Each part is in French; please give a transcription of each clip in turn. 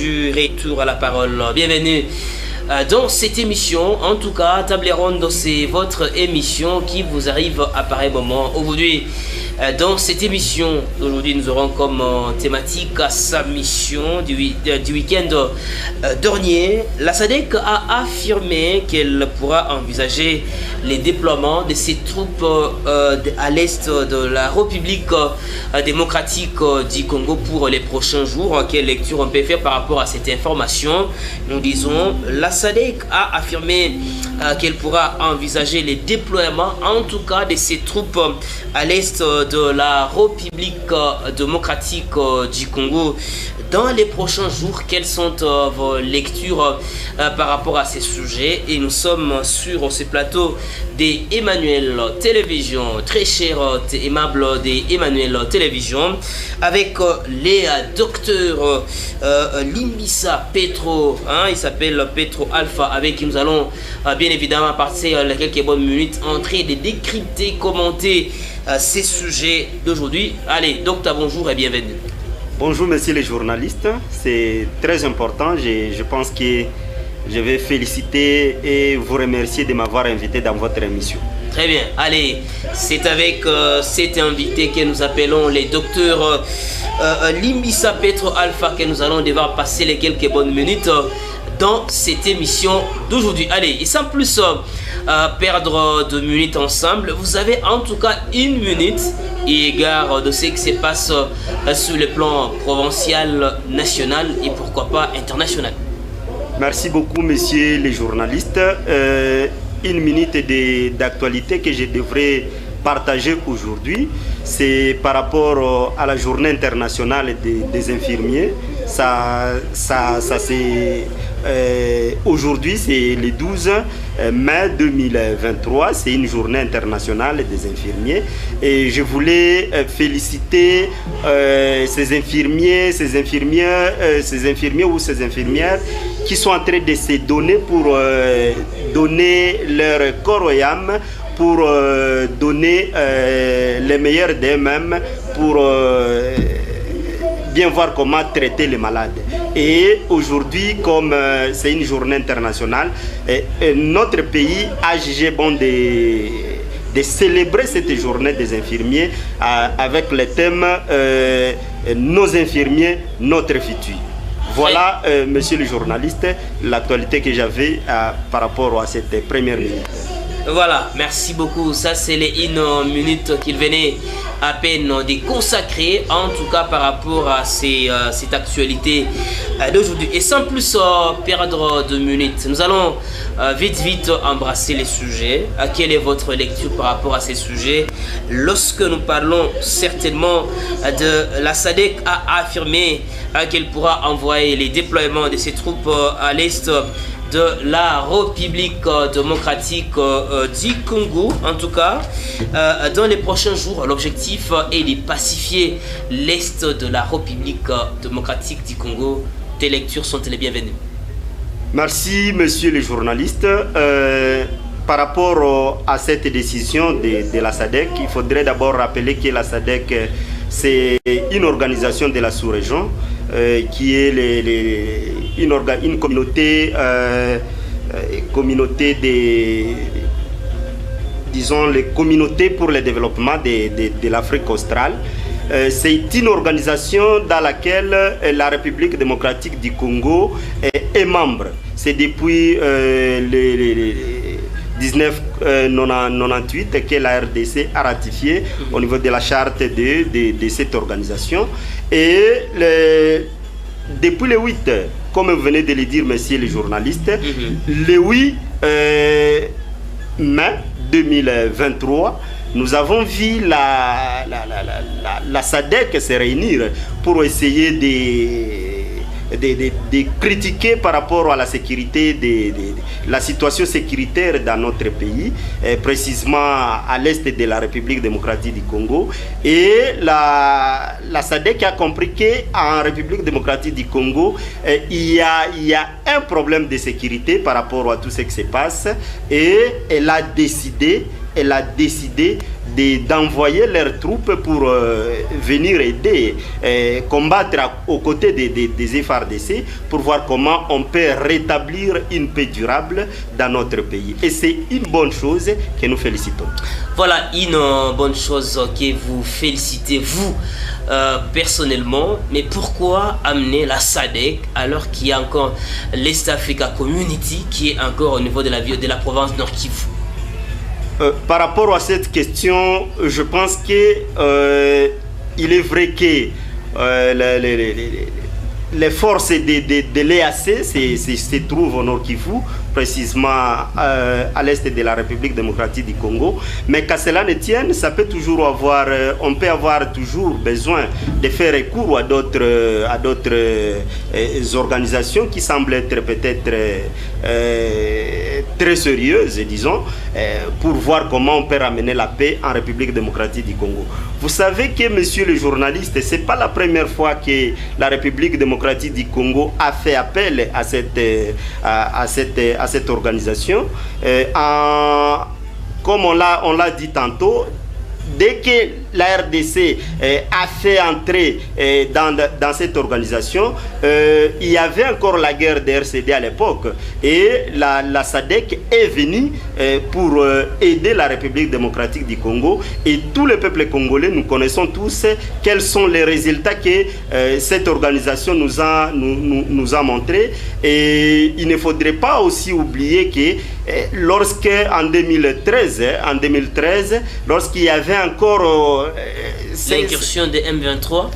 du retour à la parole. Bienvenue dans cette émission. En tout cas, Table Ronde, c'est votre émission qui vous arrive à pareil moment. Aujourd'hui, dans cette émission d'aujourd'hui, nous aurons comme thématique sa mission du week-end dernier. La SADC a affirmé qu'elle pourra envisager les déploiements de ses troupes à l'est de la République démocratique du Congo pour les prochains jours. Quelle lecture on peut faire par rapport à cette information? Nous disons, la SADC a affirmé qu'elle pourra envisager les déploiements, en tout cas de ses troupes à l'est de la République démocratique du Congo dans les prochains jours. Quelles sont vos lectures par rapport à ces sujets? Et nous sommes sur ce plateau d'Emmanuel Télévision, très cher et aimable d'Emmanuel Télévision, avec les docteurs Limbisa Petro, il s'appelle Petro Alpha, avec qui nous allons bien évidemment passer quelques bonnes minutes en train de décrypter, commenter ces sujets d'aujourd'hui. Allez, docteur, bonjour et bienvenue. Bonjour, messieurs les journalistes. C'est très important. Je pense que je vais féliciter et vous remercier de m'avoir invité dans votre émission. Très bien. Allez, c'est avec cet invité que nous appelons les docteurs Limbisa Petro Alpha que nous allons devoir passer les quelques bonnes minutes dans cette émission d'aujourd'hui. Allez, et sans plus perdre de minutes ensemble, vous avez en tout cas une minute égard de ce qui se passe sur le plan provincial, national et pourquoi pas international. Merci beaucoup, messieurs les journalistes. Une minute d'actualité que je devrais partager aujourd'hui, c'est par rapport à la journée internationale des infirmiers. Aujourd'hui, c'est le 12 mai 2023, c'est une journée internationale des infirmiers. Et je voulais féliciter ces infirmiers ou ces infirmières qui sont en train de se donner pour donner leur corps et âme, pour donner les meilleurs d'eux-mêmes, pour bien voir comment traiter les malades. Et aujourd'hui, comme c'est une journée internationale, notre pays a jugé bon de célébrer cette journée des infirmiers avec le thème nos infirmiers, notre futur. Voilà, monsieur le journaliste, l'actualité que j'avais par rapport à cette première minute. Voilà, merci beaucoup. Ça, c'est les 1 minute qu'il venait à peine de consacrer, en tout cas par rapport à cette actualité d'aujourd'hui. Et sans plus perdre de minutes, nous allons vite embrasser les sujets. Quelle est votre lecture par rapport à ces sujets? Lorsque nous parlons certainement de la SADC a affirmé qu'elle pourra envoyer les déploiements de ses troupes à l'est de la République démocratique du Congo, en tout cas, dans les prochains jours. L'objectif est de pacifier l'est de la République démocratique du Congo. Tes lectures sont les bienvenues. Merci, monsieur le journaliste. Par rapport à cette décision de la SADC, il faudrait d'abord rappeler que la SADC, c'est une organisation de la sous-région qui est une communauté, les communautés pour le développement de l'Afrique australe. C'est une organisation dans laquelle la République démocratique du Congo est membre. C'est depuis 1998 que la RDC a ratifié au niveau de la charte de cette organisation. Et depuis le 8, comme vous venez de le dire, messieurs les journalistes, le 8 mai 2023, nous avons vu la SADC se réunir pour essayer de critiquer par rapport à la sécurité, la situation sécuritaire dans notre pays, précisément à l'est de la République démocratique du Congo. Et la SADC a compris qu'en République démocratique du Congo, il y a un problème de sécurité par rapport à tout ce qui se passe, et elle a décidé elle a décidé d'envoyer leurs troupes pour venir aider, combattre aux côtés des FARDC pour voir comment on peut rétablir une paix durable dans notre pays. Et c'est une bonne chose que nous félicitons. Voilà une bonne chose que vous félicitez, vous, personnellement. Mais pourquoi amener la SADC alors qu'il y a encore l'East Africa Community qui est encore au niveau de la province Nord Kivu? Par rapport à cette question, je pense que il est vrai que les forces de l'EAC se trouvent au Nord Kivu, précisément à l'est de la République démocratique du Congo. Mais qu'à cela ne tienne, ça peut toujours avoir, on peut avoir toujours besoin de faire recours à d'autres organisations qui semblent être peut-être très sérieuses, disons, pour voir comment on peut ramener la paix en République démocratique du Congo. Vous savez que, monsieur le journaliste, ce n'est pas la première fois que la République démocratique du Congo a fait appel à cette organisation. Comme on l'a dit tantôt, dès que la RDC a fait entrer dans cette organisation, il y avait encore la guerre de RCD à l'époque. Et la SADC est venue pour aider la République démocratique du Congo. Et tout le peuple congolais, nous connaissons tous quels sont les résultats que cette organisation nous a montrés. Et il ne faudrait pas aussi oublier que lorsque en 2013, lorsqu'il y avait encore l'incursion de M23.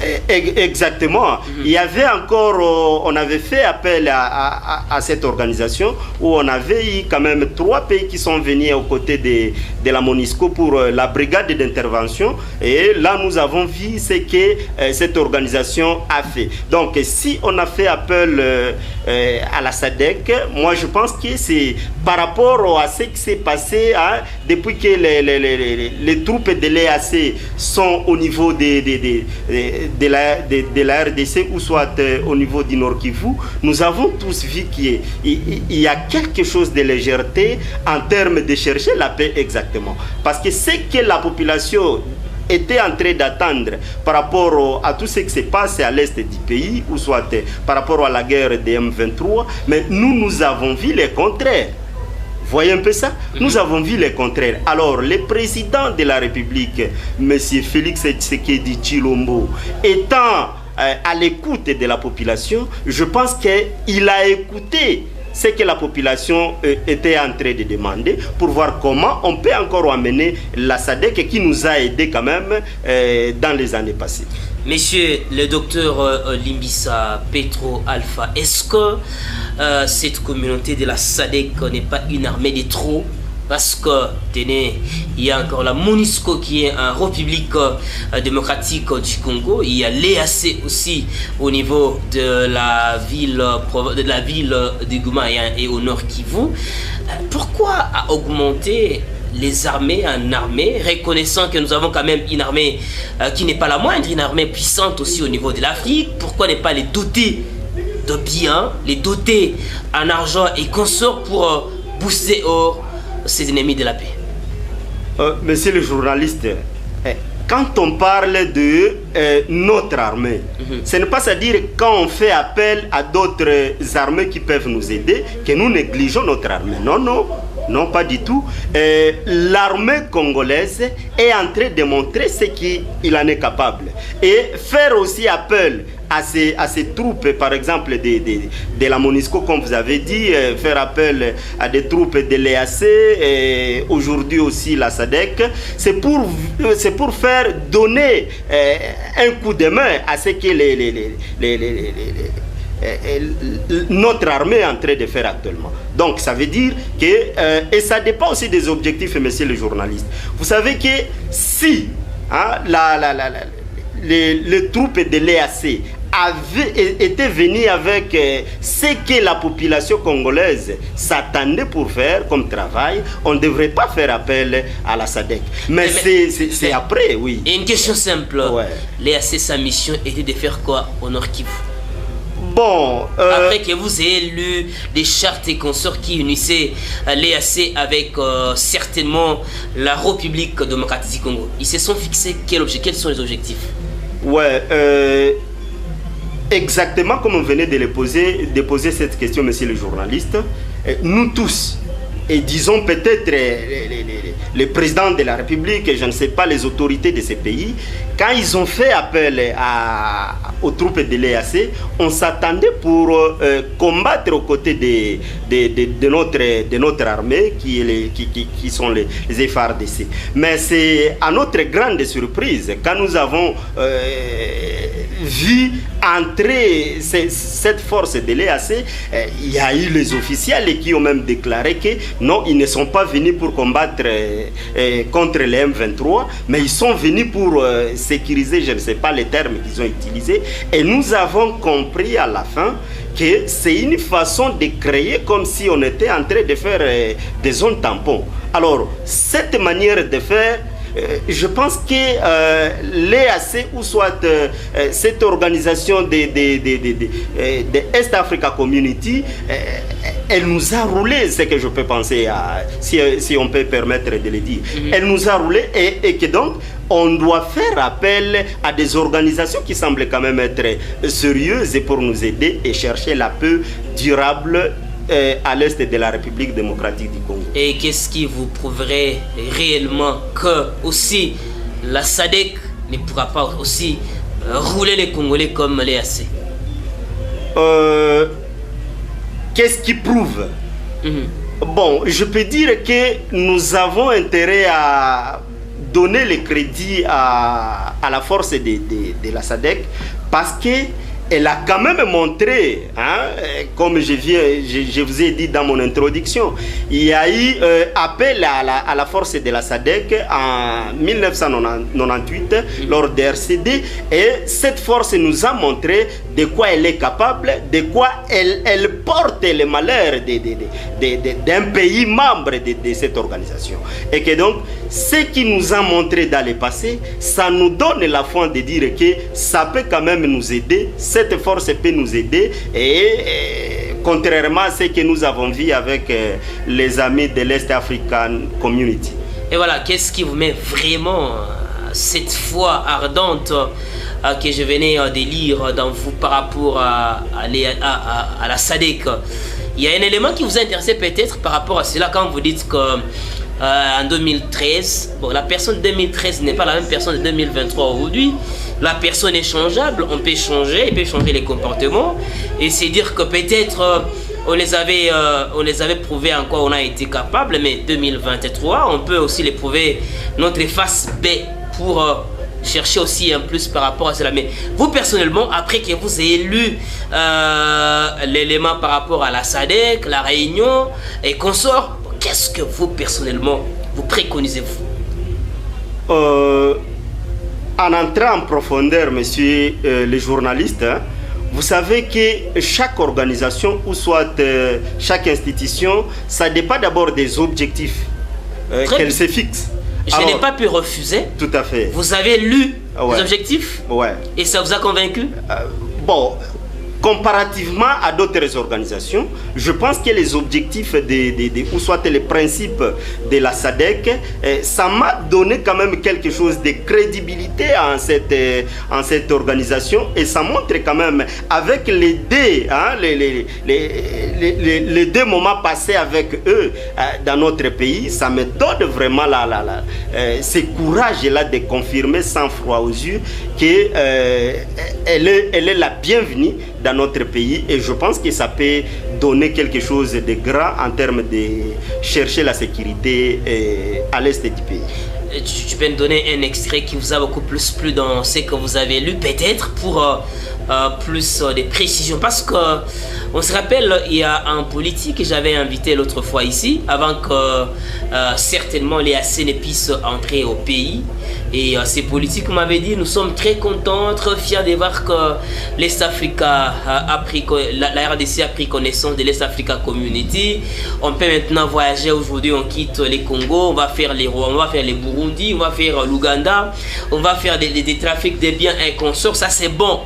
Exactement. Il y avait encore, on avait fait appel à cette organisation où on avait eu quand même 3 pays qui sont venus aux côtés de la MONUSCO pour la brigade d'intervention. Et là, nous avons vu ce que cette organisation a fait. Donc, si on a fait appel à la SADC, moi je pense que c'est par rapport à ce qui s'est passé depuis que les troupes de l'EAC sont au niveau de la RDC ou soit au niveau du Nord Kivu, nous avons tous vu qu'il y a quelque chose de légèreté en termes de chercher la paix exactement. Parce que ce que la population était en train d'attendre par rapport à tout ce qui se passe à l'est du pays, ou soit par rapport à la guerre des M23, mais nous avons vu le contraire. Voyez un peu ça? Nous avons vu le contraire. Alors, le président de la République, M. Félix Tshisekedi Tshilombo, étant à l'écoute de la population, je pense qu'il a écouté ce que la population était en train de demander pour voir comment on peut encore amener la SADC qui nous a aidés quand même dans les années passées. Monsieur le docteur Limbisa Petro Alpha, est-ce que cette communauté de la SADC n'est pas une armée de trop? Parce que, tenez, il y a encore la MONUSCO qui est en République démocratique du Congo. Il y a l'EAC aussi au niveau de la ville de Goma et au Nord Kivu. Pourquoi augmenter les armées en armée, reconnaissant que nous avons quand même une armée qui n'est pas la moindre, une armée puissante aussi au niveau de l'Afrique? Pourquoi ne pas les doter de biens, les doter en argent et consorts pour booster ces ennemis de la paix? Monsieur le journaliste, quand on parle de notre armée, ce n'est pas à dire quand on fait appel à d'autres armées qui peuvent nous aider que nous négligeons notre armée. Non, non. Non, pas du tout. L'armée congolaise est en train de montrer ce qu'il en est capable. Et faire aussi appel à ces troupes, par exemple de la MONUSCO, comme vous avez dit, faire appel à des troupes de l'EAC, et aujourd'hui aussi la SADC, c'est pour faire donner un coup de main à ce que notre armée est en train de faire actuellement. Donc ça veut dire que, et ça dépend aussi des objectifs, monsieur le journaliste. Vous savez que si les troupes de l'EAC étaient venues avec ce que la population congolaise s'attendait pour faire comme travail, on ne devrait pas faire appel à la SADC. Mais c'est après, oui. Et une question simple. Ouais. L'EAC, sa mission était de faire quoi au Nord Kivu? Bon, après que vous ayez lu des chartes et consorts qui unissaient l'EAC avec certainement la République démocratique du Congo, ils se sont fixés quels sont les objectifs? Ouais, exactement comme vous venez de poser cette question, monsieur le journaliste, nous tous, et disons peut-être les présidents de la République, et je ne sais pas, les autorités de ces pays, quand ils ont fait appel aux troupes de l'EAC, on s'attendait pour combattre aux côtés de notre armée, qui sont les FARDC. Mais c'est à notre grande surprise, quand nous avons vu entrer cette force de l'EAC, il y a eu les officiels qui ont même déclaré que non, ils ne sont pas venus pour combattre contre les M23, mais ils sont venus pour sécuriser, je ne sais pas les termes qu'ils ont utilisés, et nous avons compris à la fin que c'est une façon de créer comme si on était en train de faire des zones tampons. Alors, cette manière de faire, je pense que l'EAC ou soit cette organisation de East Africa Community, elle nous a roulé, ce que je peux penser, si on peut permettre de le dire. Elle nous a roulé et que donc on doit faire appel à des organisations qui semblent quand même être sérieuses pour nous aider et chercher la paix durable à l'est de la République démocratique du Congo. Et qu'est-ce qui vous prouverait réellement que aussi la SADC ne pourra pas aussi rouler les Congolais comme l'EAC? Qu'est-ce qui prouve? Bon, je peux dire que nous avons intérêt à donner le crédit à la force de la SADC parce que elle a quand même montré, hein, comme je vous ai dit dans mon introduction, il y a eu appel à la force de la SADC en 1998 lors de RCD, et cette force nous a montré de quoi elle est capable, de quoi elle porte les malheurs d'un pays membre de cette organisation. Et que donc, ce qui nous a montré dans le passé, ça nous donne la foi de dire que ça peut quand même nous aider. Cette force peut nous aider, et contrairement à ce que nous avons vu avec les amis de l'Est African Community. Et voilà, qu'est-ce qui vous met vraiment cette foi ardente que je venais de lire dans vous par rapport à la SADC? Il y a un élément qui vous a intéressé peut-être par rapport à cela quand vous dites que en 2013, bon, la personne de 2013 n'est pas la même personne de 2023 aujourd'hui. La personne est changeable, on peut changer, il peut changer les comportements. Et c'est dire que peut-être on les avait prouvés en quoi on a été capable, mais 2023, on peut aussi les prouver notre face B pour chercher aussi un plus par rapport à cela. Mais vous personnellement, après que vous ayez lu l'élément par rapport à la SADC, la Réunion et consorts, qu'est-ce que vous personnellement vous préconisez-vous? En entrant en profondeur, monsieur le journaliste, hein, vous savez que chaque organisation ou soit chaque institution, ça dépend d'abord des objectifs qu'elle se fixe. Je n'ai pas pu refuser. Tout à fait. Vous avez lu les objectifs? Ouais. Et ça vous a convaincu? Bon, comparativement à d'autres organisations, je pense que les objectifs ou soit les principes de la SADC, ça m'a donné quand même quelque chose de crédibilité en cette organisation, et ça montre quand même avec les deux moments passés avec eux dans notre pays, ça me donne vraiment ce courage-là de confirmer sans froid aux yeux qu'elle est la bienvenue dans notre pays, et je pense que ça peut donner quelque chose de grand en termes de chercher la sécurité à l'est du pays. Tu peux me donner un extrait qui vous a beaucoup plus plu dans ce que vous avez lu, peut-être pour plus de précisions, parce que on se rappelle, il y a un politique que j'avais invité l'autre fois ici, avant que certainement l'EAC ne puisse entrer au pays, et ces politiques m'avaient dit: nous sommes très contents, très fiers de voir que l'Est Africa la RDC a pris connaissance de l'Est Africa Community. On peut maintenant voyager. Aujourd'hui on quitte les Congo, on va faire les Rwanda, on va faire les Burundi, on va faire l'Ouganda, on va faire des trafics de biens et consorts. Ça c'est bon.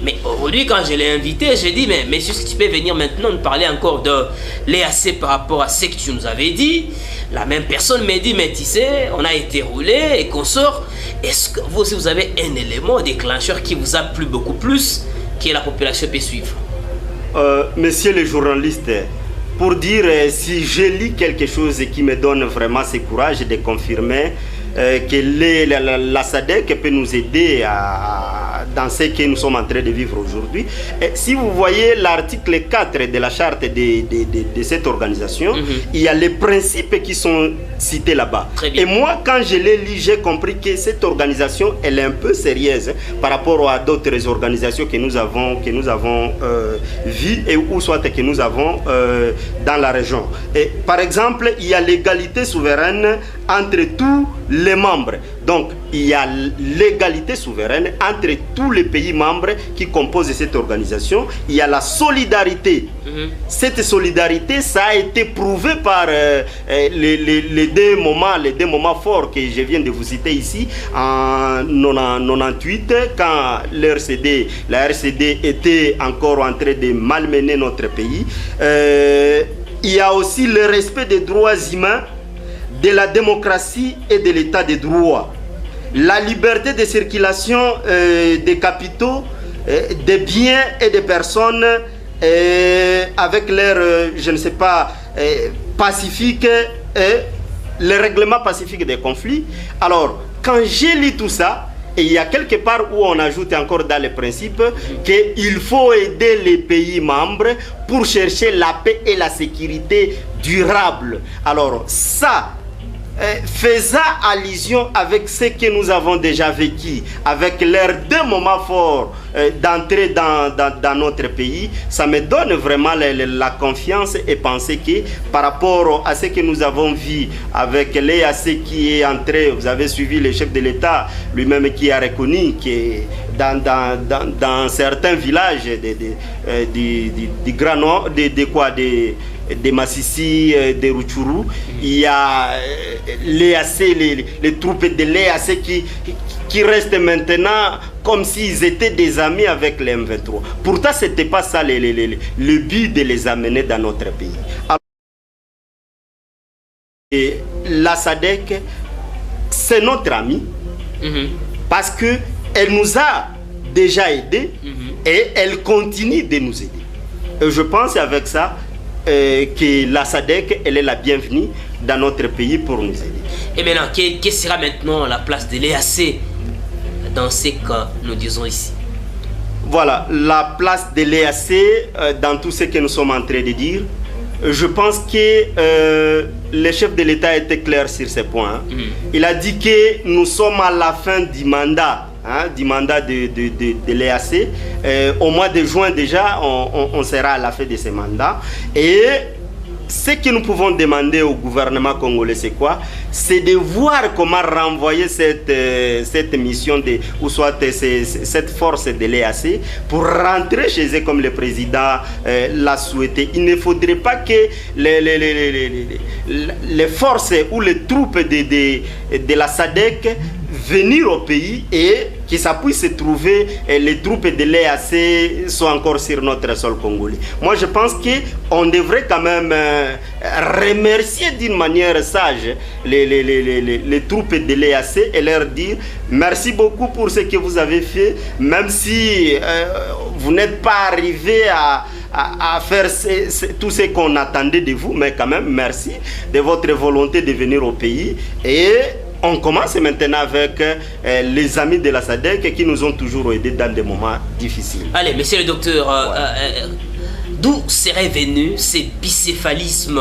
Mais aujourd'hui, quand je l'ai invité, j'ai dit, mais monsieur, si tu peux venir maintenant nous parler encore de l'EAC par rapport à ce que tu nous avais dit. La même personne m'a dit, mais tu sais, on a été roulé et qu'on sort. Est-ce que vous aussi, vous avez un élément déclencheur qui vous a plu beaucoup plus, que la population peut suivre? Monsieur le journaliste, pour dire si je lis quelque chose qui me donne vraiment ce courage de confirmer que la SADC peut nous aider dans ce que nous sommes en train de vivre aujourd'hui. Si vous voyez l'article 4 de la charte de cette organisation, il y a les principes qui sont cités là-bas. Et moi, quand je l'ai lu, j'ai compris que cette organisation, elle est un peu sérieuse par rapport à d'autres organisations que nous avons vues et ou soit que nous avons dans la région. Et, par exemple, il y a l'égalité souveraine entre tous les membres. Donc, il y a l'égalité souveraine entre tous les pays membres qui composent cette organisation. Il y a la solidarité. Cette solidarité, ça a été prouvé par les deux moments forts que je viens de vous citer ici. En 98, quand la RCD était encore en train de malmener notre pays. Il y a aussi le respect des droits humains, de la démocratie et de l'état de droit. La liberté de circulation des capitaux, des biens et des personnes avec leur, je ne sais pas, pacifique, le règlement pacifique des conflits. Alors, quand j'ai lu tout ça, et il y a quelque part où on ajoute encore dans les principes qu'il faut aider les pays membres pour chercher la paix et la sécurité durable. Alors ça, faisant allusion avec ce que nous avons déjà vécu, avec leurs deux moments forts d'entrer dans notre pays, ça me donne vraiment la confiance et penser que par rapport à ce que nous avons vu avec l'EAC qui est entré, vous avez suivi le chef de l'État lui-même qui a reconnu que dans certains villages du Grand Nord, de Massissi, de Rutshuru, il y a les troupes de l'EAC qui restent maintenant comme s'ils étaient des amis avec les M23. Pourtant, ce n'était pas ça le but de les amener dans notre pays. Alors, et la SADC, c'est notre ami, parce qu'elle nous a déjà aidés et elle continue de nous aider. Et je pense avec ça, que la SADC, elle est la bienvenue dans notre pays pour nous aider. Et maintenant, quelle sera maintenant la place de l'EAC dans ce que nous disons ici? Voilà, la place de l'EAC dans tout ce que nous sommes en train de dire. Je pense que le chef de l'État était clair sur ce point. Il a dit que nous sommes à la fin du mandat. Du mandat de l'EAC. Au mois de juin déjà, on sera à la fin de ce mandat. Et ce que nous pouvons demander au gouvernement congolais, c'est quoi? C'est de voir comment renvoyer cette mission, ou soit cette force de l'EAC pour rentrer chez eux comme le président l'a souhaité. Il ne faudrait pas que les forces ou les troupes de la SADC venir au pays et que ça puisse se trouver les troupes de l'EAC sont encore sur notre sol congolais. Moi, je pense qu'on devrait quand même remercier d'une manière sage les troupes de l'EAC et leur dire merci beaucoup pour ce que vous avez fait, même si vous n'êtes pas arrivé à faire tout ce qu'on attendait de vous, mais quand même merci de votre volonté de venir au pays. Et on commence maintenant avec les amis de la SADC qui nous ont toujours aidés dans des moments difficiles. Allez, monsieur le docteur, d'où serait venu ce bicéphalisme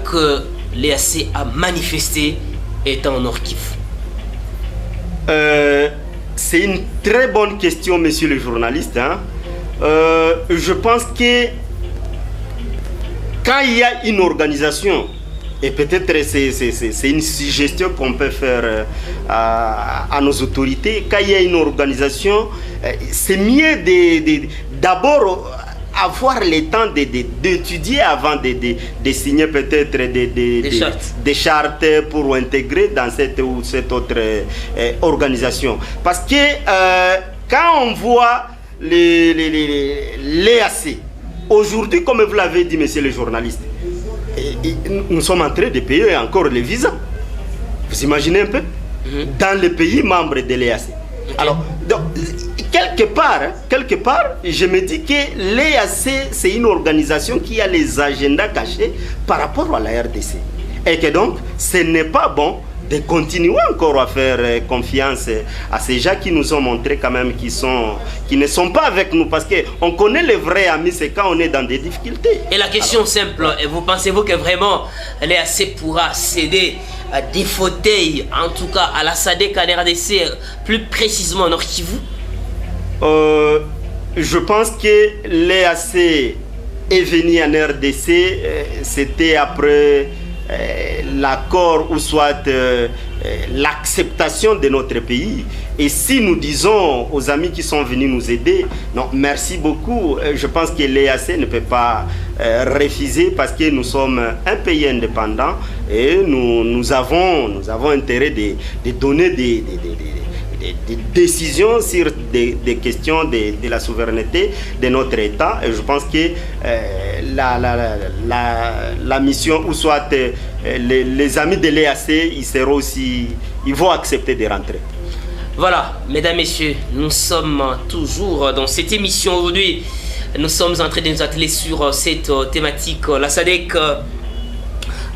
que l'EAC a manifesté étant en Nord-Kivu? C'est une très bonne question, monsieur le journaliste. Je pense que quand il y a une organisation, et peut-être c'est une suggestion qu'on peut faire à nos autorités, quand il y a une organisation, c'est mieux d'abord avoir le temps d'étudier avant de signer peut-être des chartes pour intégrer dans cette ou cette autre organisation. Parce que quand on voit l'EAC, aujourd'hui, comme vous l'avez dit, monsieur le journaliste, nous sommes en train de payer encore les visas. Vous imaginez un peu? Dans les pays membres de l'EAC. Alors, donc, quelque part, je me dis que l'EAC, c'est une organisation qui a les agendas cachés par rapport à la RDC. Et que donc, ce n'est pas bon de continuer encore à faire confiance à ces gens qui nous ont montré quand même qui ne sont pas avec nous. Parce qu'on connaît les vrais amis, c'est quand on est dans des difficultés. Et la question simple, pensez-vous que vraiment l'EAC pourra céder des fauteuils, en tout cas à la SADC, à la RDC, plus précisément au Nord Kivu? Je pense que l'EAC est venu en RDC, c'était après l'accord ou soit l'acceptation de notre pays. Et si nous disons aux amis qui sont venus nous aider, non, merci beaucoup, je pense que l'EAC ne peut pas refuser parce que nous sommes un pays indépendant et nous avons intérêt de donner des décisions sur des questions de la souveraineté de notre État. Et je pense que la mission, ou soit les amis de l'EAC, ils vont accepter de rentrer. Voilà, mesdames, messieurs, nous sommes toujours dans cette émission aujourd'hui. Nous sommes en train de nous atteler sur cette thématique. La SADC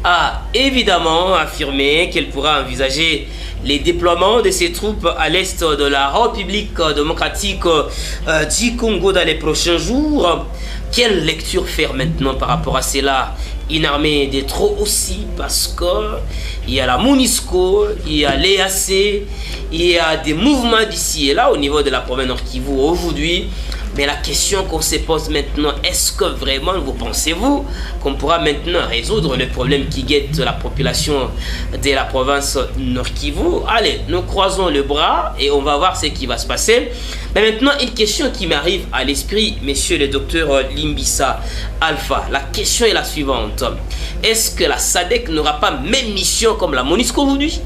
a évidemment affirmé qu'elle pourra envisager les déploiements de ses troupes à l'est de la République démocratique du Congo dans les prochains jours. Quelle lecture faire maintenant par rapport à cela? Une armée de trop aussi, parce qu'il y a la MONUSCO, il y a l'EAC, il y a des mouvements d'ici et là au niveau de la province Nord Kivu aujourd'hui. Mais la question qu'on se pose maintenant, est-ce que vraiment, vous pensez-vous qu'on pourra maintenant résoudre le problème qui guette la population de la province Nord Kivu? Allez, nous croisons le bras et on va voir ce qui va se passer. Mais maintenant, une question qui m'arrive à l'esprit, monsieur le docteur Limbisa Alpha. La question est la suivante. Est-ce que la SADC n'aura pas même mission comme la MONUSCO aujourd'hui?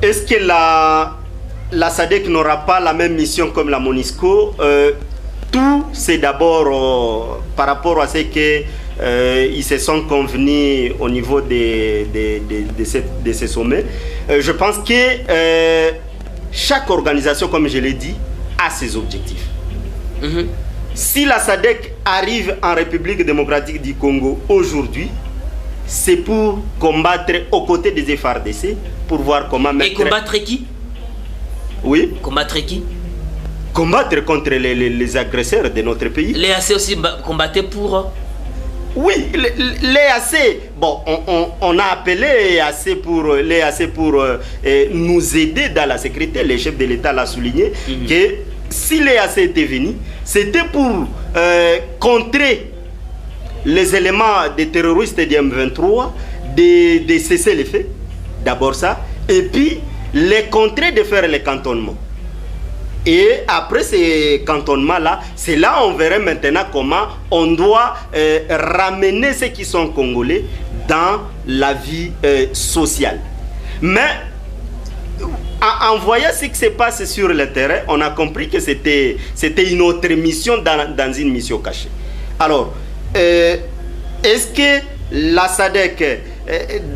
Est-ce que la SADC n'aura pas la même mission comme la MONUSCO? Tout, c'est d'abord par rapport à ce qu'ils se sont convenus au niveau de ces sommets. Je pense que chaque organisation, comme je l'ai dit, a ses objectifs. Si la SADC arrive en République démocratique du Congo aujourd'hui, c'est pour combattre aux côtés des FARDC, pour voir comment mettre... Et combattre qui? Oui. Combattre qui? Combattre contre les agresseurs de notre pays. L'EAC aussi combattait pour... Oui, l'EAC, bon, on a appelé l'EAC pour nous aider dans la sécurité. Le chef de l'État l'a souligné que si l'EAC était venu, c'était pour contrer les éléments des terroristes du M23, de cesser les faits, d'abord ça, et puis les contrer de faire les cantonnements. Et après ces cantonnements-là, c'est là on verrait maintenant comment on doit ramener ceux qui sont congolais dans la vie sociale. Mais en voyant ce qui se passe sur le terrain, on a compris que c'était une autre mission dans une mission cachée. Alors, est-ce que la SADC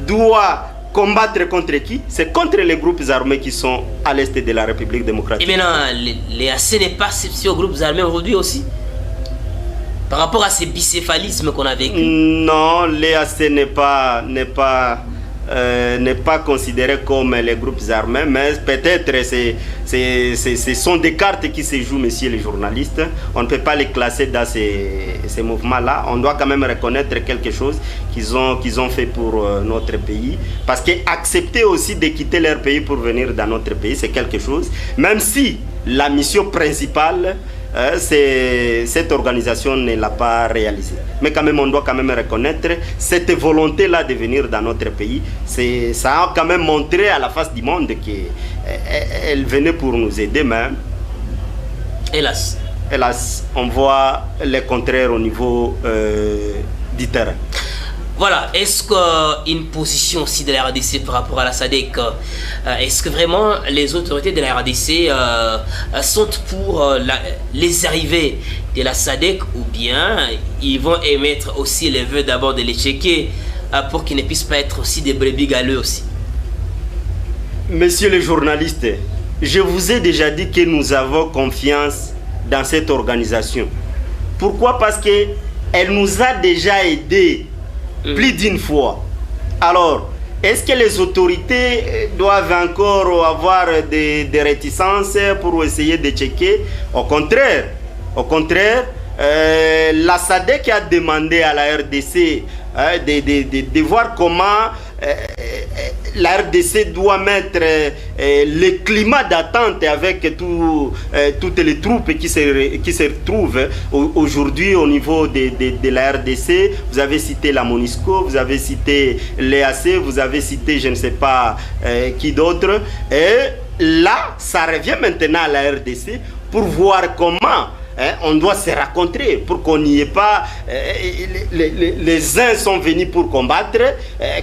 doit combattre contre qui? C'est contre les groupes armés qui sont à l'est de la République démocratique. Et maintenant, l'EAC n'est pas associé aux groupes armés aujourd'hui aussi? Par rapport à ces bicéphalismes qu'on a vécu? Non, l'EAC n'est pas considéré comme les groupes armés, mais peut-être ce sont des cartes qui se jouent, messieurs les journalistes. On ne peut pas les classer dans ces mouvements-là. On doit quand même reconnaître quelque chose qu'ils ont fait pour notre pays. Parce qu'accepter aussi de quitter leur pays pour venir dans notre pays, c'est quelque chose. Même si la mission principale, cette organisation ne l'a pas réalisée. Mais quand même, on doit quand même reconnaître cette volonté-là de venir dans notre pays. Ça a quand même montré à la face du monde qu'elle venait pour nous aider, mais hélas, on voit le contraire au niveau du terrain. Voilà, est-ce qu'une position aussi de la RDC par rapport à la SADC, est-ce que vraiment les autorités de la RDC sont pour les arrivées de la SADC, ou bien ils vont émettre aussi les vœux d'abord de les checker pour qu'ils ne puissent pas être aussi des brebis galeux aussi? Messieurs les journalistes, je vous ai déjà dit que nous avons confiance dans cette organisation. Pourquoi? Parce qu'elle nous a déjà aidés plus d'une fois. Alors, est-ce que les autorités doivent encore avoir des réticences pour essayer de checker? Au contraire, la SADC a demandé à la RDC de voir comment la RDC doit mettre le climat d'attente avec toutes les troupes qui se retrouvent aujourd'hui au niveau de la RDC. Vous avez cité la MONUSCO, vous avez cité l'EAC, vous avez cité je ne sais pas qui d'autre. Et là, ça revient maintenant à la RDC pour voir comment on doit se rencontrer pour qu'on n'y ait pas. Les uns sont venus pour combattre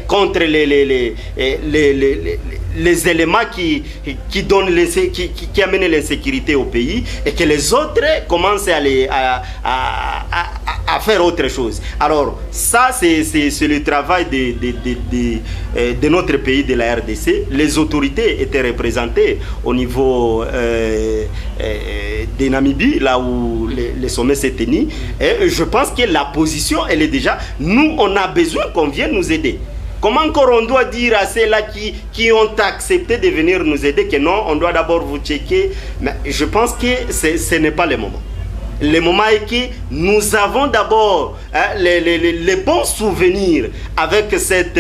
contre les éléments qui amènent l'insécurité au pays, et que les autres commencent à faire autre chose. Alors ça, c'est le travail de notre pays, de la RDC. Les autorités étaient représentées au niveau de Namibie, là où les sommets s'est tenu. Et je pense que la position, elle est déjà... Nous, on a besoin qu'on vienne nous aider. Comment encore on doit dire à ceux-là qui ont accepté de venir nous aider que non, on doit d'abord vous checker? Mais je pense que ce n'est pas le moment. Le moment est que nous avons d'abord les bons souvenirs avec cette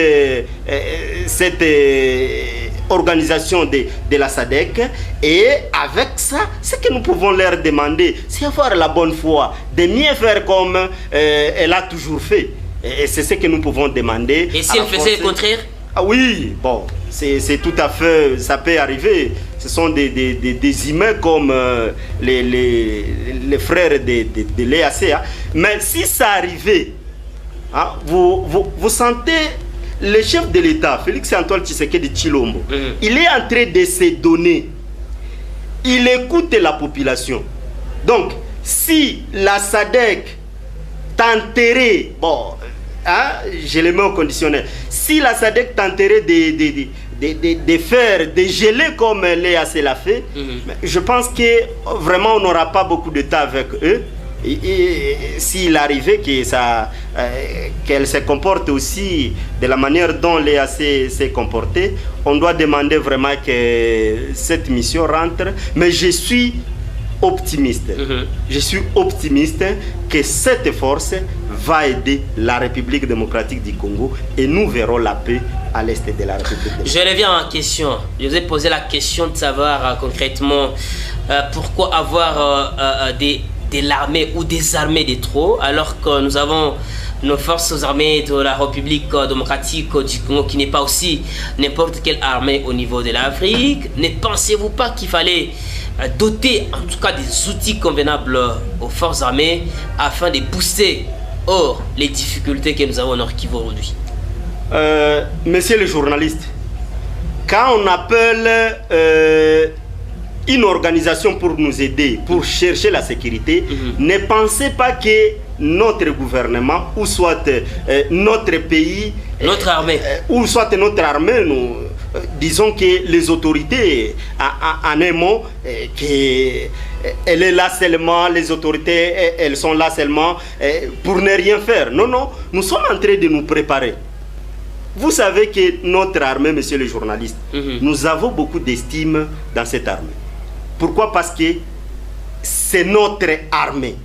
organisation de la SADC, et avec ça, ce que nous pouvons leur demander, c'est avoir la bonne foi, de mieux faire comme elle a toujours fait. Et c'est ce que nous pouvons demander. Et si elle faisait le contraire? Ah oui, bon, c'est tout à fait, ça peut arriver. Ce sont des humains comme les frères de l'EAC. Hein. Mais si ça arrivait, hein, vous sentez le chef de l'État, Félix-Antoine Tshisekedi Tshilombo, il est en train de se donner. Il écoute la population. Donc, si la SADC tenterait, bon, hein, je le mets au conditionnel, si la SADC tenterait de faire, de geler comme l'EAC l'a fait, je pense que vraiment on n'aura pas beaucoup de temps avec eux. Et s'il arrivait qu'elle se comporte aussi de la manière dont l'EAC s'est comporté, on doit demander vraiment que cette mission rentre. Mais je suis optimiste. Je suis optimiste que cette force va aider la République démocratique du Congo, et nous verrons la paix à l'est de la République. Je reviens en question. Je vous ai posé la question de savoir concrètement pourquoi avoir de l'armée ou des armées de trop, alors que nous avons nos forces armées de la République démocratique du Congo, qui n'est pas aussi n'importe quelle armée au niveau de l'Afrique. Ne pensez-vous pas qu'il fallait doter en tout cas des outils convenables aux forces armées afin de booster hors les difficultés que nous avons en Nord Kivu aujourd'hui? Messieurs les journalistes, quand on appelle une organisation pour nous aider, pour chercher la sécurité, ne pensez pas que notre gouvernement, ou soit notre pays, notre armée, ou soit notre armée, nous disons que les autorités, en un mot, elle est là seulement, les autorités, elles sont là seulement pour ne rien faire. Non, non, nous sommes en train de nous préparer. Vous savez que notre armée, messieurs les journalistes, nous avons beaucoup d'estime dans cette armée. Pourquoi? Parce que c'est notre armée.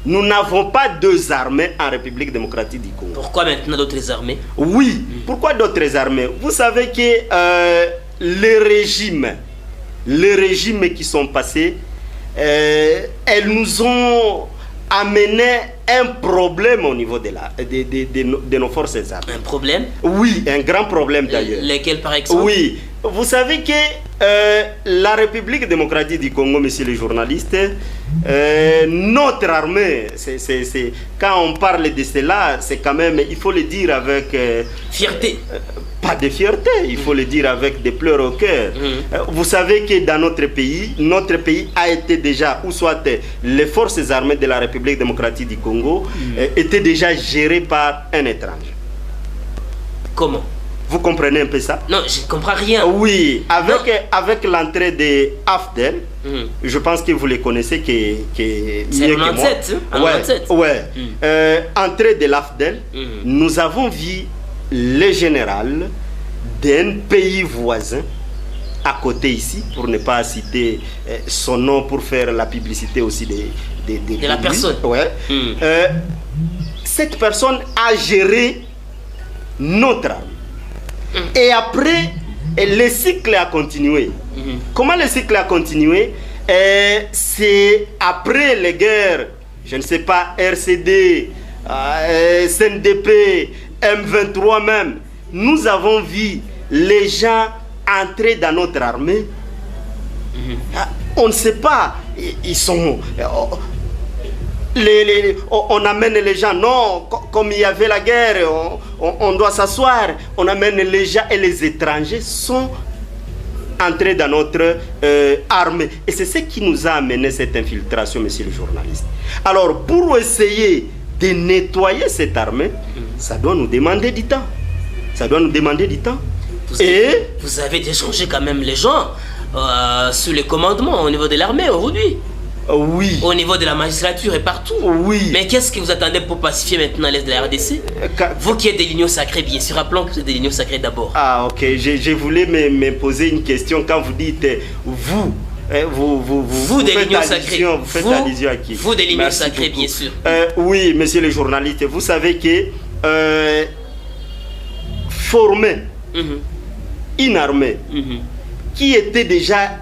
Nous n'avons pas deux armées en République démocratique du Congo. Pourquoi maintenant d'autres armées? Oui, pourquoi d'autres armées? Vous savez que les régimes qui sont passés, elles nous ont amené un problème au niveau de nos forces armées. Un problème? Oui, un grand problème d'ailleurs. Lesquels par exemple? Oui, vous savez que La République démocratique du Congo, monsieur le journaliste, notre armée, quand on parle de cela, c'est quand même, il faut le dire avec... fierté. Pas de fierté, il faut le dire avec des pleurs au cœur. Vous savez que dans notre pays a été déjà, ou soit les forces armées de la République démocratique du Congo, étaient déjà gérées par un étranger. Comment? Vous comprenez un peu ça? Non, je ne comprends rien. Oui, avec l'entrée de AFDEL, je pense que vous les connaissez c'est 97, hein? Ouais. Entrée de l'AFDEL, nous avons vu le général d'un pays voisin à côté ici, pour ne pas citer son nom, pour faire la publicité aussi de la personne. Ouais. Cette personne a géré notre armée. Et après, le cycle a continué. Comment le cycle a continué? C'est après les guerres, je ne sais pas, RCD, CNDP, M23 même, nous avons vu les gens entrer dans notre armée. On ne sait pas, ils sont... on amène les gens, non, comme il y avait la guerre, on doit s'asseoir, on amène les gens et les étrangers sont entrés dans notre armée. Et c'est ce qui nous a amené cette infiltration, monsieur le journaliste. Alors, pour essayer de nettoyer cette armée, ça doit nous demander du temps. Ça doit nous demander du temps. Vous avez déchangé quand même les gens sous le commandement au niveau de l'armée aujourd'hui. Oui. Au niveau de la magistrature et partout. Oui. Mais qu'est-ce que vous attendez pour pacifier maintenant l'Est de la RDC? Vous qui êtes des lignes sacrées, bien sûr. Rappelons que vous êtes des lignes sacrées d'abord. Ah, ok. Je voulais me poser une question. Quand vous dites vous des faites lignes allusion, sacrées. vous faites allusion à qui? Vous des lignes Merci sacrées, beaucoup. bien sûr. Oui, monsieur le journaliste, vous savez que former une armée qui était déjà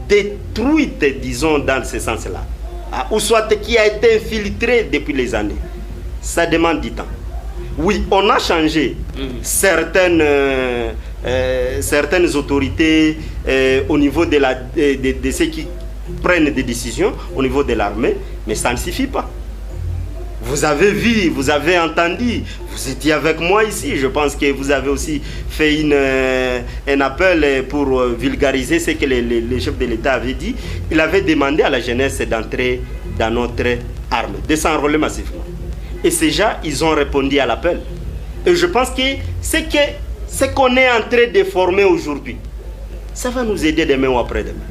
détruite, disons, dans ce sens-là, ou soit qui a été infiltrée depuis les années, ça demande du temps. Oui, on a changé certaines autorités au niveau de ceux qui prennent des décisions au niveau de l'armée, mais ça ne suffit pas. Vous avez vu, vous avez entendu, vous étiez avec moi ici, je pense que vous avez aussi fait un appel pour vulgariser ce que les chefs de l'État avaient dit. Il avait demandé à la jeunesse d'entrer dans notre armée, de s'enrôler massivement. Et ces gens, ils ont répondu à l'appel. Et je pense que ce qu'on est en train de former aujourd'hui, ça va nous aider demain ou après-demain.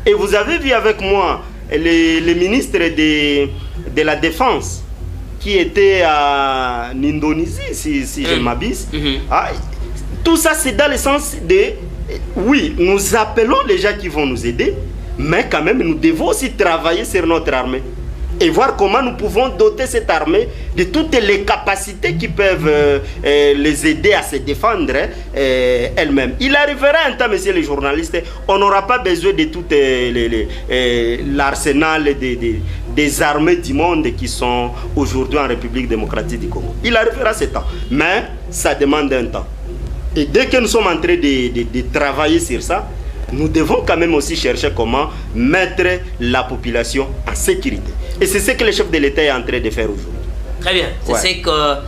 Et vous avez vu avec moi le ministre de la Défense qui était en Indonésie, si je ne m'abuse. Tout ça, c'est dans le sens de... Oui, nous appelons les gens qui vont nous aider, mais quand même, nous devons aussi travailler sur notre armée et voir comment nous pouvons doter cette armée de toutes les capacités qui peuvent les aider à se défendre elles-mêmes. Il arrivera un temps, monsieur les journalistes, on n'aura pas besoin de tout l'arsenal des armées du monde qui sont aujourd'hui en République démocratique du Congo. Il arrivera ce temps, mais ça demande un temps. Et dès que nous sommes en train de travailler sur ça, nous devons quand même aussi chercher comment mettre la population en sécurité. Et c'est ce que le chef de l'État est en train de faire aujourd'hui. Très bien. C'est ce que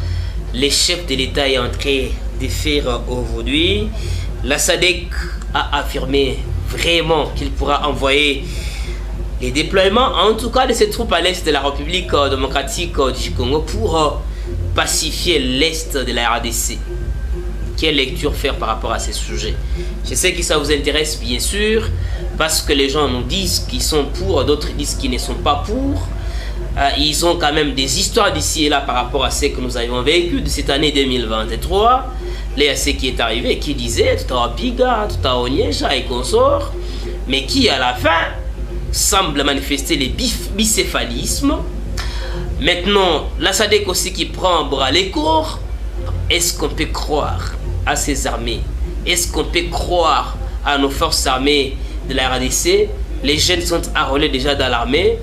le chef de l'État est en train de faire aujourd'hui. La SADC a affirmé vraiment qu'il pourra envoyer les déploiements, en tout cas de ses troupes à l'est de la République démocratique du Congo pour pacifier l'est de la RDC. Quelle lecture faire par rapport à ces sujets? Je sais que ça vous intéresse bien sûr, parce que les gens nous disent qu'ils sont pour, d'autres disent qu'ils ne sont pas pour. Ils ont quand même des histoires d'ici et là par rapport à ce que nous avons vécu de cette année 2023. Là, ce qui est arrivé, qui disait tout à Biga, tout à Onyesha et consorts, mais qui à la fin semble manifester les bicéphalismes. Maintenant, la SADC aussi qui prend bras les cours. Est-ce qu'on peut croire à ces armées? Est-ce qu'on peut croire à nos forces armées de la RDC? Les jeunes sont enrôlés déjà dans l'armée.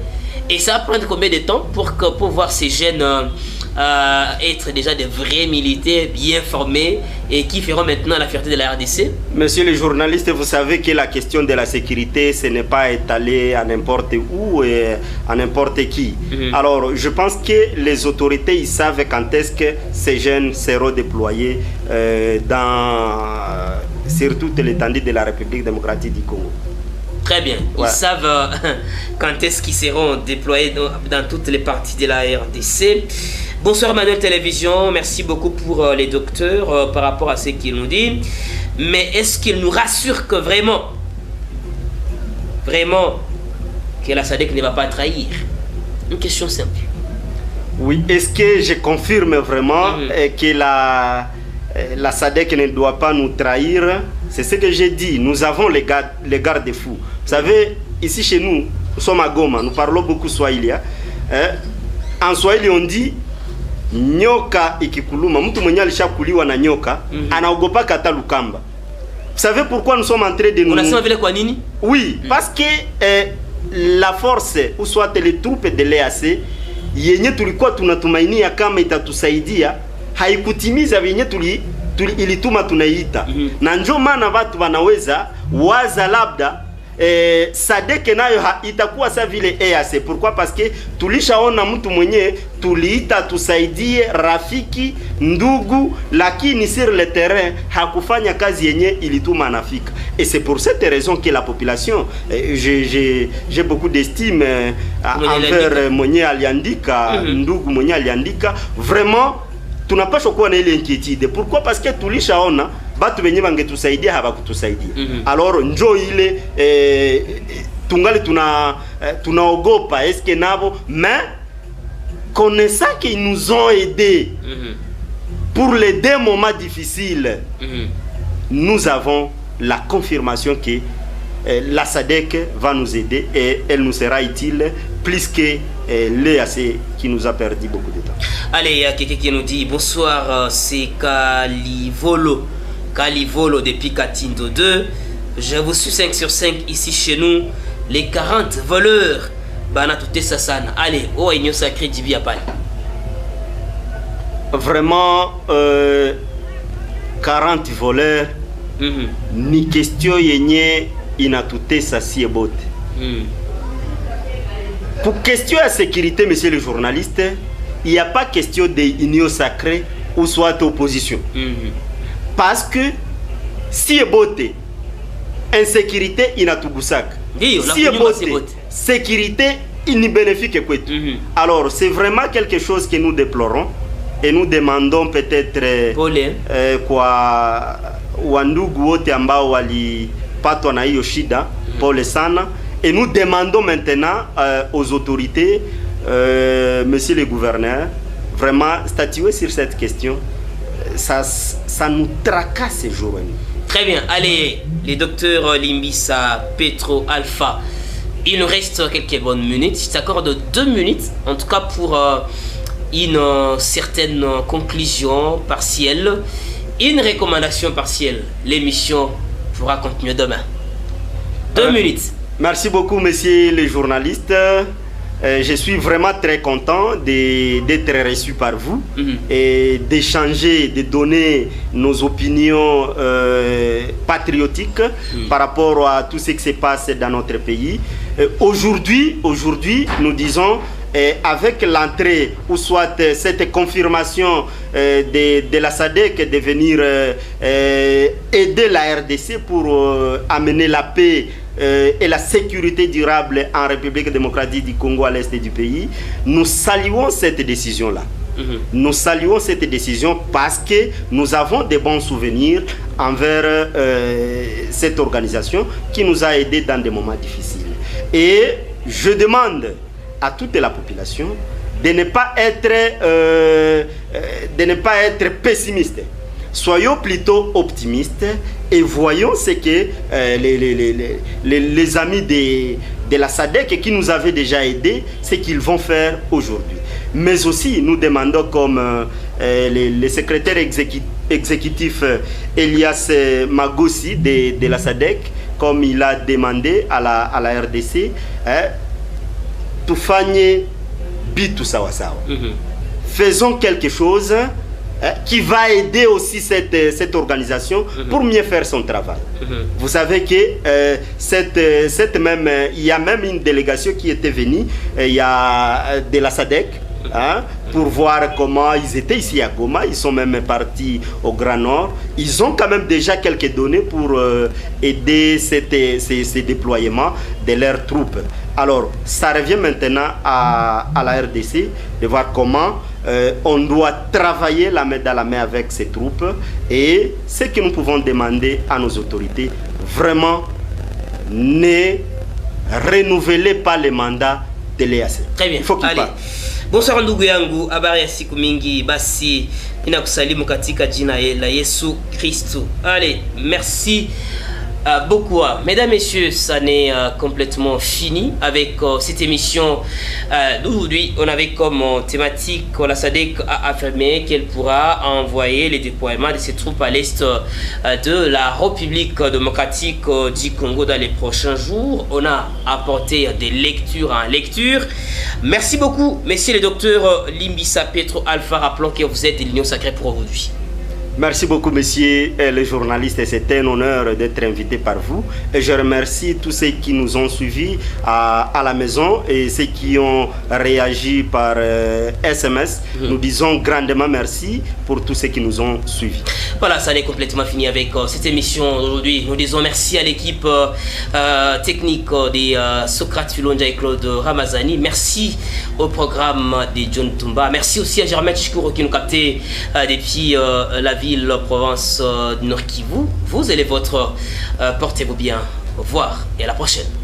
Et ça va prendre combien de temps pour voir ces jeunes être déjà des vrais militaires bien formés et qui feront maintenant la fierté de la RDC? Monsieur le journaliste, vous savez que la question de la sécurité, ce n'est pas étalé à n'importe où et à n'importe qui. Alors, je pense que les autorités, ils savent quand est-ce que ces jeunes seront déployés sur toute l'étendue de la République démocratique du Congo. Très bien. Ils savent quand est-ce qu'ils seront déployés dans toutes les parties de la RDC. Bonsoir Manuel Télévision, merci beaucoup pour les docteurs par rapport à ce qu'ils nous disent. Mais est-ce qu'ils nous rassurent que vraiment, que la SADC ne va pas trahir? Une question simple. Oui, est-ce que je confirme vraiment que la SADC ne doit pas nous trahir? C'est ce que j'ai dit. Nous avons les garde-fous. Vous savez, ici chez nous, nous sommes à Goma, nous parlons beaucoup Swahili. En Swahili, on dit nyoka ikikuluma, mtu mwenye alishakuliwa na nyoka, anaogopa kata lukamba. Vous savez pourquoi nous sommes en train de nous... Unasema vile kwa nini? Oui, parce que la force, ou soit les troupes de l'EAC, yenye tulikuwa tunatumainia kama itatusaidia, haikutimiza yenye ilituma tunaita. Na ndio maana watu wanaweza waza labda SADC nayo itakuwa sa vile EAC. Pourquoi? Parce que tulishaona mtu mwenye tuliita tusaidie, rafiki, ndugu, lakini sur le terrain hakufanya kazi yenye ilituma anafika. Et c'est pour cette raison que la population, j'ai beaucoup d'estime envers mwenye aliandika, ndugu mwenye aliandika. Vraiment tunapaswa kuwa na ile inquiétude. Pourquoi? Parce que tulishaona batu benye bangetusaidia habakutusaidia. Alors njo ile tungali tunaogopa est-ce que nabo, mais connaissant qu'ils nous ont aidés pour les 2 moments difficiles, nous avons la confirmation que la SADC va nous aider et elle nous sera utile plus que l'EAC qui nous a perdu beaucoup de temps. Allez, il y a quelqu'un qui nous dit bonsoir, c'est Calivolo depuis Katindo 2. Je vous suis 5 sur 5 ici chez nous. Les 40 voleurs, bana tout ça. Allez, oh, il y a un sacré dibi à Paris. Vraiment, 40 voleurs, ni question yenye inatute ça si bote. Pour question de sécurité, monsieur le journaliste, il n'y a pas question d'union sacrée ou soit opposition. Parce que si bote, insécurité inatugusak. Si bote, sécurité inibénéfique quoi. Alors c'est vraiment quelque chose que nous déplorons et nous demandons peut-être kwa wandugu wote ambao walipatwa na hiyo shida, pole sana. Et nous demandons maintenant aux autorités, monsieur le gouverneur, vraiment statuer sur cette question. Ça nous tracasse ces jours. Très bien. Allez, les docteurs Limbisa, Petro, Alpha, il nous reste quelques bonnes minutes. Je t'accorde 2 minutes, en tout cas pour une certaine conclusion partielle, une recommandation partielle. L'émission pourra continuer demain. 2 minutes. Merci beaucoup, messieurs les journalistes. Je suis vraiment très content d'être reçu par vous et d'échanger, de donner nos opinions patriotiques par rapport à tout ce qui se passe dans notre pays. Aujourd'hui, nous disons, avec l'entrée ou soit cette confirmation de la SADC de venir aider la RDC pour amener la paix et la sécurité durable en République démocratique du Congo à l'est du pays, nous saluons cette décision-là. Nous saluons cette décision parce que nous avons de bons souvenirs envers cette organisation qui nous a aidés dans des moments difficiles. Et je demande à toute la population de ne pas être pessimiste. Soyons plutôt optimistes et voyons ce que les amis de la SADC qui nous avaient déjà aidés, ce qu'ils vont faire aujourd'hui. Mais aussi, nous demandons comme le secrétaire exécutif Elias Magossi de la SADC, comme il a demandé à la RDC, tufanye bitu sawa sawa. faisons quelque chose qui va aider aussi cette organisation pour mieux faire son travail. Vous savez que il y a même une délégation qui était venue, il y a de la SADC, pour voir comment ils étaient ici à Goma. Ils sont même partis au Grand Nord. Ils ont quand même déjà quelques données pour aider ces déploiements de leurs troupes. Alors, ça revient maintenant à la RDC de voir comment on doit travailler la main dans la main avec ces troupes, et ce que nous pouvons demander à nos autorités, vraiment ne renouvelez pas les mandats de l'EAC. Très bien. Il faut qu'il parte. Bonsoir ndugu yangu, habari ya siku mingi. Basi ninakusalimu katika jina la Yesu Kristo. Allez, merci beaucoup. Mesdames, messieurs, ça n'est complètement fini avec cette émission d'aujourd'hui. On avait comme thématique, la SADC a affirmé qu'elle pourra envoyer les déploiements de ses troupes à l'est de la République démocratique du Congo dans les prochains jours. On a apporté des lectures en lecture. Merci beaucoup, messieurs le docteur Limbisa Petro Alpha. Rappelons que vous êtes de l'Union Sacrée pour aujourd'hui. Merci beaucoup, messieurs les journalistes. C'est un honneur d'être invité par vous. Et je remercie tous ceux qui nous ont suivis à la maison et ceux qui ont réagi par SMS. Nous disons grandement merci pour tous ceux qui nous ont suivis. Voilà, ça est complètement fini avec cette émission aujourd'hui. Nous disons merci à l'équipe technique de Socrate Filonja et Claude Ramazani. Merci au programme de John Tumba. Merci aussi à Germain Chikouro qui nous captait depuis la ville, province du Nord Kivu. Vous et les vôtres, portez-vous bien. Au revoir et à la prochaine.